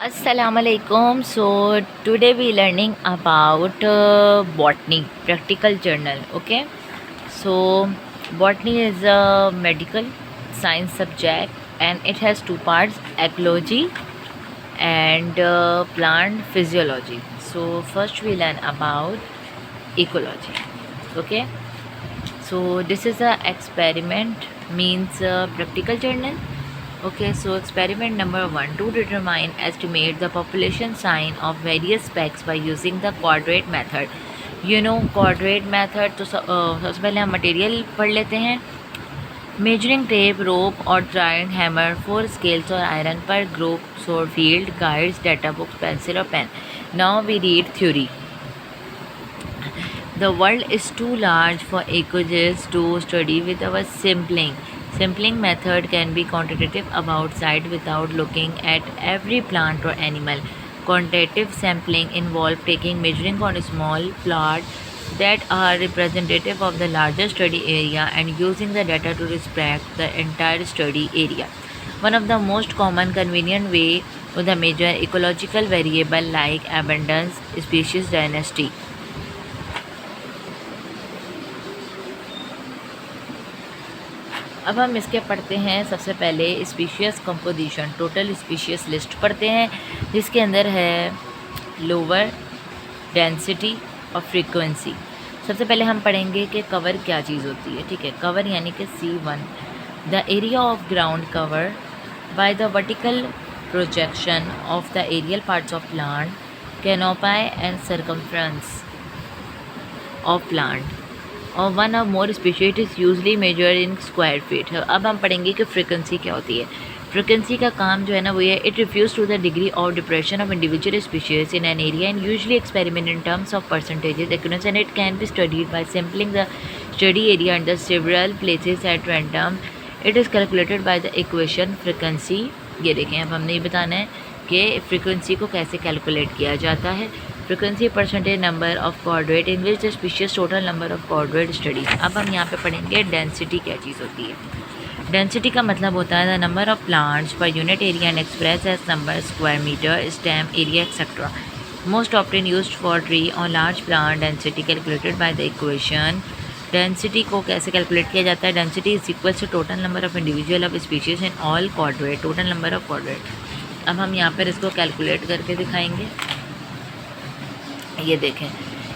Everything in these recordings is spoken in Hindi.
Assalamualaikum. So today we learning about botany practical journal. Okay. So botany is a medical science subject and it has two parts: ecology and plant physiology. So first we learn about ecology. Okay. So this is a experiment means practical journal. Okay, so experiment number 1, to determine estimate the population size of various specs by using the quadrant method. quadrant method तो सबसे पहले हम मटेरियल पढ़ लेते हैं. मेजरिंग टेप, रोप और ट्राइंड हैमर, 4 स्केल्स और आयरन पर, group, sore field, guides, data books, pencil और pen. Now we read theory. The world is too large for ecologists to study with our sampling. Sampling method can be quantitative outside without looking at every plant or animal. Quantitative sampling involves taking measuring on a small plot that are representative of the larger study area and using the data to respect the entire study area. One of the most common convenient way to the measure ecological variable like abundance, species density. अब हम इसके पढ़ते हैं. सबसे पहले species composition, total species list पढ़ते हैं, जिसके अंदर है लोअर, डेंसिटी और फ्रीक्वेंसी. सबसे पहले हम पढ़ेंगे कि कवर क्या चीज़ होती है. ठीक है, कवर यानी कि C1, the area of ground cover by the vertical projection of the aerial parts of plant, canopy and circumference of plant और one of more species is usually measure in square feet. अब हम पढ़ेंगे कि फ्रीक्वेंसी क्या होती है. फ्रीक्वेंसी का काम जो है ना वो ये, it refuse to the degree of depression of individual species in an area and usually experiment in terms of percentages occurrence and it can be studied by sampling the study area and the several places at random. It is calculated by the equation frequency. ये देखें, अब हमने ये बताना है कि फ्रीक्वेंसी को कैसे कैलकुलेट किया जाता है. Frequency percentage number of coordinate in which the species total number of coordinate studies. अब हम यहाँ पे पढ़ेंगे डेंसिटी क्या चीज़ होती है. डेंसिटी का मतलब होता है the number of plants per unit area and express as number square meter, stem area etcetera. Most often used for tree और large plant. Density calculated by the equation. Density को कैसे कैलकुलेट किया जाता है. Density is equal to total number of individual of species in all coordinate, total number of coordinate. अब हम यहाँ पर इसको कैलकुलेट करके दिखाएंगे. ये देखें,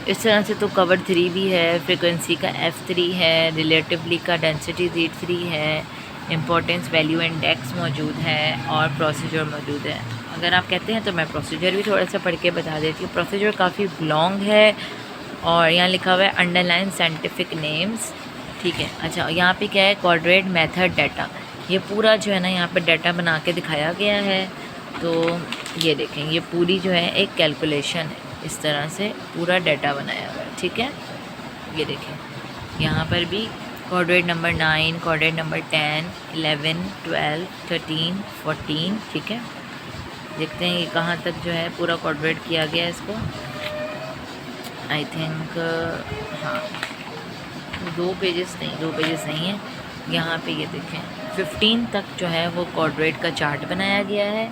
इस तरह से तो कवर 3 भी है, फ्रीक्वेंसी का F3 है, रिलेटिवली का डेंसिटी Z3 है, इम्पोर्टेंस वैल्यू इंडेक्स मौजूद है और प्रोसीजर मौजूद है. अगर आप कहते हैं तो मैं प्रोसीजर भी थोड़ा सा पढ़ के बता देती हूँ. प्रोसीजर काफ़ी लॉन्ग है और यहाँ लिखा हुआ है अंडरलाइन साइंटिफिक नेम्स. ठीक है, अच्छा यहाँ पे क्या है, कोऑर्डिनेट मेथड डाटा. ये पूरा जो है ना यहाँ पर डाटा बना के दिखाया गया है. तो ये देखें, ये पूरी जो है एक कैलकुलेशन है, इस तरह से पूरा डाटा बनाया हुआ है. ठीक है, ये देखें यहाँ पर भी कोऑर्डिनेट नंबर 9, कोऑर्डिनेट नंबर 10, 11, 12, 13, 14. ठीक है, देखते हैं ये कहाँ तक जो है पूरा कोऑर्डिनेट किया गया है इसको. आई थिंक हाँ, 2 पेजेस नहीं है. यहाँ पे ये देखें 15 तक जो है वो कोऑर्डिनेट का चार्ट बनाया गया है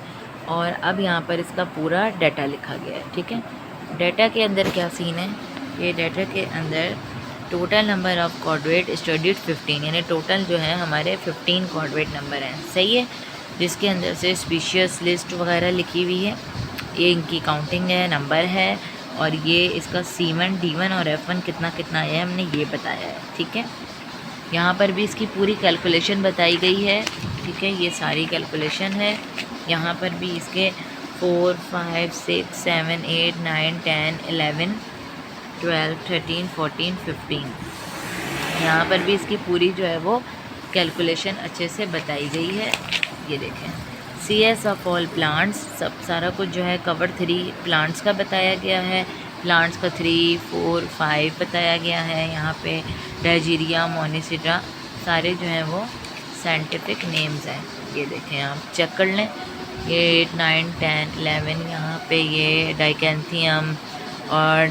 और अब यहाँ पर इसका पूरा डाटा लिखा गया है. ठीक है, डाटा के अंदर क्या सीन है, ये डाटा के अंदर total number of coordinate studied 15, यानी टोटल जो है हमारे 15 कोऑर्डिनेट नंबर हैं. सही है, जिसके अंदर से स्पीशीज लिस्ट वगैरह लिखी हुई है. ये इनकी काउंटिंग है, नंबर है और ये इसका C1, D1 और F1 कितना कितना है हमने ये बताया है. ठीक है, यहाँ पर भी इसकी पूरी कैलकुलेशन बताई गई है. ठीक है, ये सारी कैलकुलेशन है. यहाँ पर भी इसके 4, 5, 6, 7, 8, 9, 10, 11, 12, 13, 14, 15. यहाँ पर भी इसकी पूरी जो है वो कैलकुलेशन अच्छे से बताई गई है. ये देखें, CS ऑफ ऑल प्लांट्स, सब सारा कुछ जो है कवर 3 प्लांट्स का बताया गया है. प्लांट्स का 3, 4, 5 बताया गया है. यहाँ पे डायजीरिया, मोनिसिटा सारे जो हैं वो साइंटिफिक नेम्स हैं. ये देखें, आप चेक कर लें. ये 8, 9, 10, 11 यहाँ पे ये डाइकेंथियम और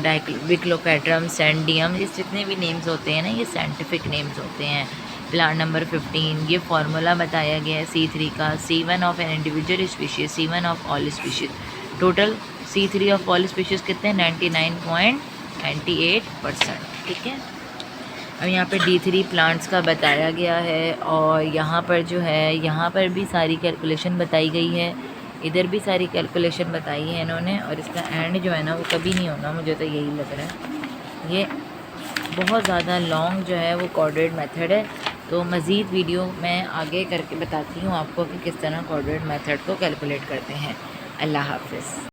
विक्लोपेट्रम, सैंडियम, ये जितने भी नेम्स होते हैं ना ये साइंटिफिक नेम्स होते हैं. प्लांट नंबर 15, ये फार्मूला बताया गया है C3 का, C1 of an individual species, C1 of all species, total C3 of all species कितने 99.98%। ठीक है, अब यहाँ पर D3 प्लांट्स का बताया गया है और यहाँ पर जो है यहाँ पर भी सारी कैलकुलेशन बताई गई है, इधर भी सारी कैलकुलेशन बताई है इन्होंने, और इसका एंड जो है ना वो कभी नहीं होना, मुझे तो यही लग रहा है। ये बहुत ज़्यादा लॉन्ग जो है वो कोऑर्डिनेट मेथड है, तो मज़ीद वीडियो मैं आगे करके बताती हूँ आपको कि किस तरह कोऑर्डिनेट मेथड को कैलकुलेट करते हैं। अल्लाह हाफ़िज़।